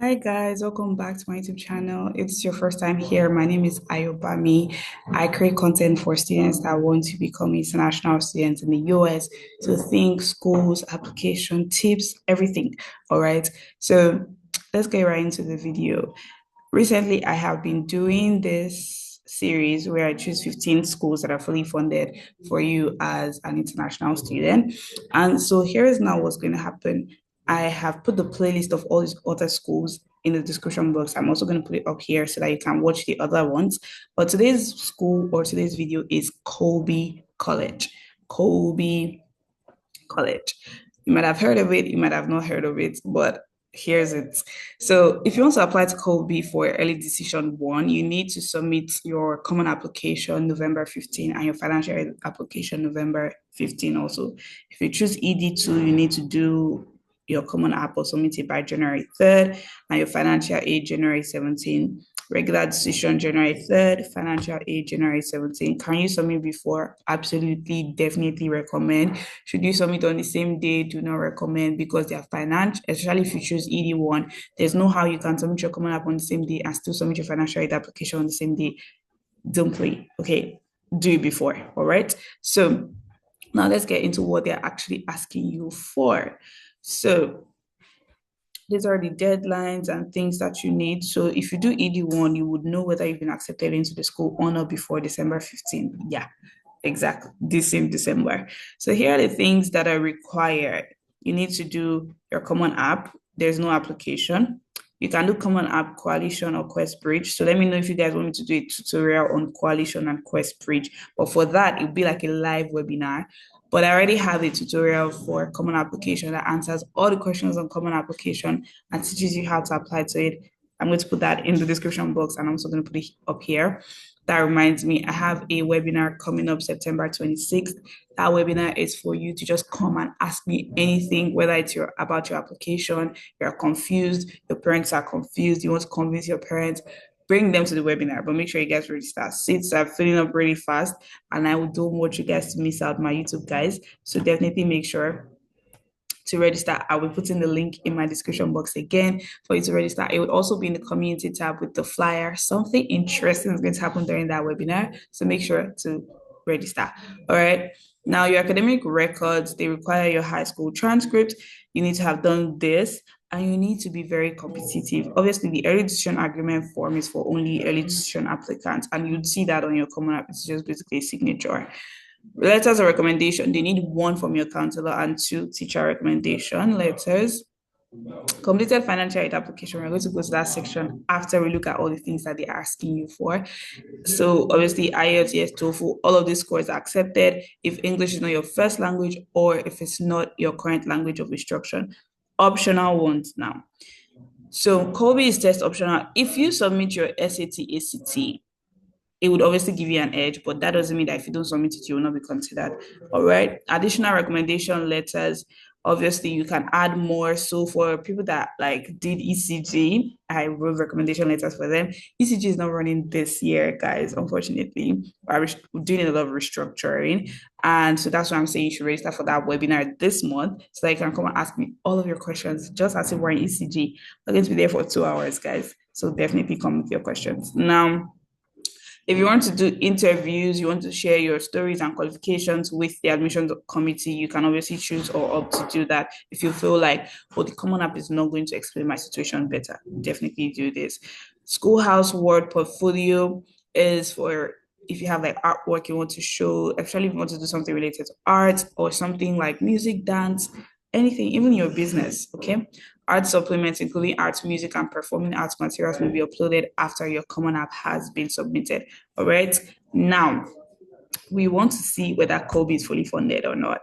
Hi guys, welcome back to my YouTube channel. If it's your first time here, my name is Ayobami. I create content for students that want to become international students in the US. So think schools, application, tips, everything. All right. So let's get right into the video. Recently, I have been doing this series where I choose 15 schools that are fully funded for you as an international student. And so here is now what's going to happen. I have put the playlist of all these other schools in the description box. I'm also going to put it up here so that you can watch the other ones. But today's school or today's video is Colby College. Colby College. You might have heard of it, you might have not heard of it, but here's it. So, if you want to apply to Colby for early decision one, you need to submit your common application November 15 and your financial aid application November 15 also. If you choose ED2, you need to do your common app or submit it by January 3rd and your financial aid January 17. Regular decision January 3rd, financial aid January 17. Can you submit before? Absolutely, definitely recommend. Should you submit on the same day? Do not recommend because they are financial, especially if you choose ED1. There's no how you can submit your common app on the same day and still submit your financial aid application on the same day. Don't play. Okay. Do it before. All right. So now let's get into what they're actually asking you for. So these are the deadlines and things that you need. So if you do ED1, you would know whether you've been accepted into the school or not before December 15th. Yeah, exactly. This same December. So here are the things that are required. You need to do your common app. There's no application. You can do common app coalition or quest bridge. So let me know if you guys want me to do a tutorial on coalition and quest bridge. But for that, it'll be like a live webinar. But I already have a tutorial for common application that answers all the questions on common application and teaches you how to apply to it. I'm going to put that in the description box and I'm also going to put it up here. That reminds me, I have a webinar coming up September 26th. That webinar is for you to just come and ask me anything, whether it's about your application, you're confused, your parents are confused, you want to convince your parents, bring them to the webinar, but make sure you guys register. Seats are filling up really fast, and I don't want you guys to miss out my YouTube guys. So definitely make sure to register. I will put in the link in my description box again for you to register. It would also be in the community tab with the flyer. Something interesting is going to happen during that webinar. So make sure to register. All right. Now, your academic records, they require your high school transcript. You need to have done this and you need to be very competitive. Obviously, the early decision agreement form is for only early decision applicants, and you'd see that on your common app. It's just basically a signature. Letters of recommendation, they need one from your counselor and two teacher recommendation letters. Completed financial aid application, we're going to go to that section after we look at all the things that they're asking you for. So obviously IELTS, yes, TOEFL, all of these scores are accepted if English is not your first language or if it's not your current language of instruction. Optional ones now. So Colby is test optional. If you submit your SAT, ACT, it would obviously give you an edge, but that doesn't mean that if you don't submit it, you will not be considered. All right. Additional recommendation letters. Obviously, you can add more. So for people that like did ECG, I wrote recommendation letters for them. ECG is not running this year, guys. Unfortunately, we're doing a lot of restructuring, and so that's why I'm saying you should register for that webinar this month, so that you can come and ask me all of your questions, just as if we're in ECG. We're going to be there for 2 hours, guys. So definitely come with your questions now. If you want to do interviews, you want to share your stories and qualifications with the admissions committee, you can obviously choose or opt to do that. If you feel like, oh, the common app is not going to explain my situation better, definitely do this. Schoolhouse Word portfolio is for if you have like artwork you want to show, especially if you want to do something related to art or something like music, dance, anything, even your business, okay? Art supplements, including art, music, and performing arts materials, will be uploaded after your common app has been submitted. All right. Now, we want to see whether Colby is fully funded or not.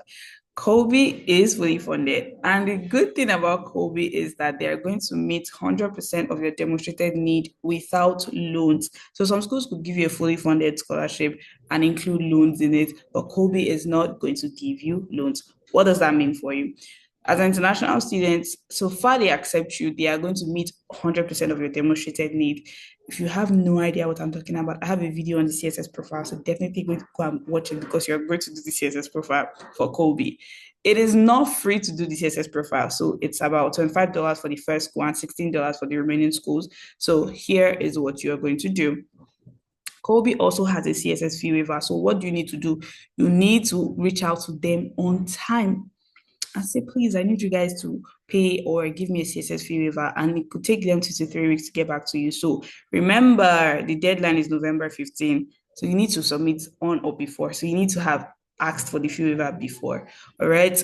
Colby is fully funded. And the good thing about Colby is that they're going to meet 100% of your demonstrated need without loans. So some schools could give you a fully funded scholarship and include loans in it, but Colby is not going to give you loans. What does that mean for you? As an international student, so far they accept you, they are going to meet 100% of your demonstrated need. If you have no idea what I'm talking about, I have a video on the CSS profile, so definitely go and watch it because you're going to do the CSS profile for Colby. It is not free to do the CSS profile. So it's about $25 for the first school and $16 for the remaining schools. So here is what you're going to do. Colby also has a CSS fee waiver. So what do you need to do? You need to reach out to them on time and say, please, I need you guys to pay or give me a CSS fee waiver. And it could take them 2 to 3 weeks to get back to you. So remember, the deadline is November 15. So you need to submit on or before. So you need to have asked for the fee waiver before. All right.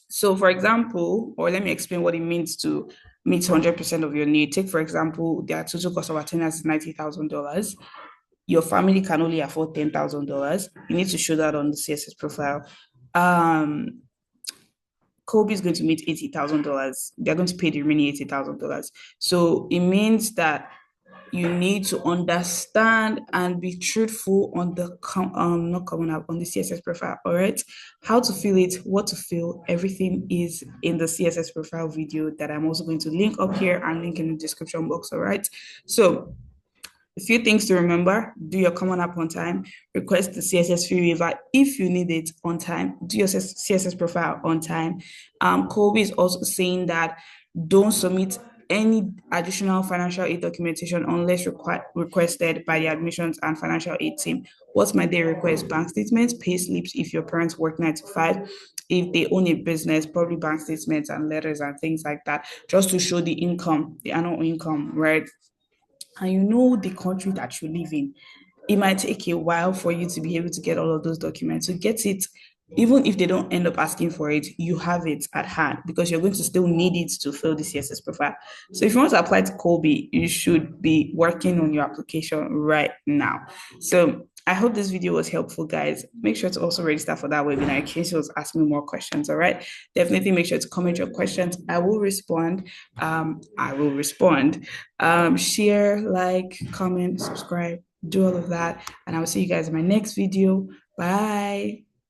So for example, or let me explain what it means to meet 100% of your need. Take, for example, their total cost of attendance is $90,000. Your family can only afford $10,000. You need to show that on the CSS profile. Colby is going to meet $80,000. They're going to pay the remaining $80,000. So it means that you need to understand and be truthful on the not coming up on the CSS profile. All right, how to fill it, what to fill, everything is in the CSS profile video that I'm also going to link up here and link in the description box. All right, so a few things to remember: do your common app on time, request the CSS fee waiver if you need it on time, do your CSS profile on time. Colby is also saying that don't submit any additional financial aid documentation unless requested by the admissions and financial aid team. What might they request? Bank statements, pay slips if your parents work 9 to 5. If they own a business, probably bank statements and letters and things like that, just to show the income, the annual income, right? And you know the country that you live in, it might take a while for you to be able to get all of those documents. So get it, even if they don't end up asking for it, you have it at hand because you're going to still need it to fill the CSS profile. So if you want to apply to Colby, you should be working on your application right now. So I hope this video was helpful, guys. Make sure to also register for that webinar in case you was asking me more questions. All right. Definitely make sure to comment your questions. I will respond. Share, like, comment, subscribe, do all of that. And I will see you guys in my next video. Bye.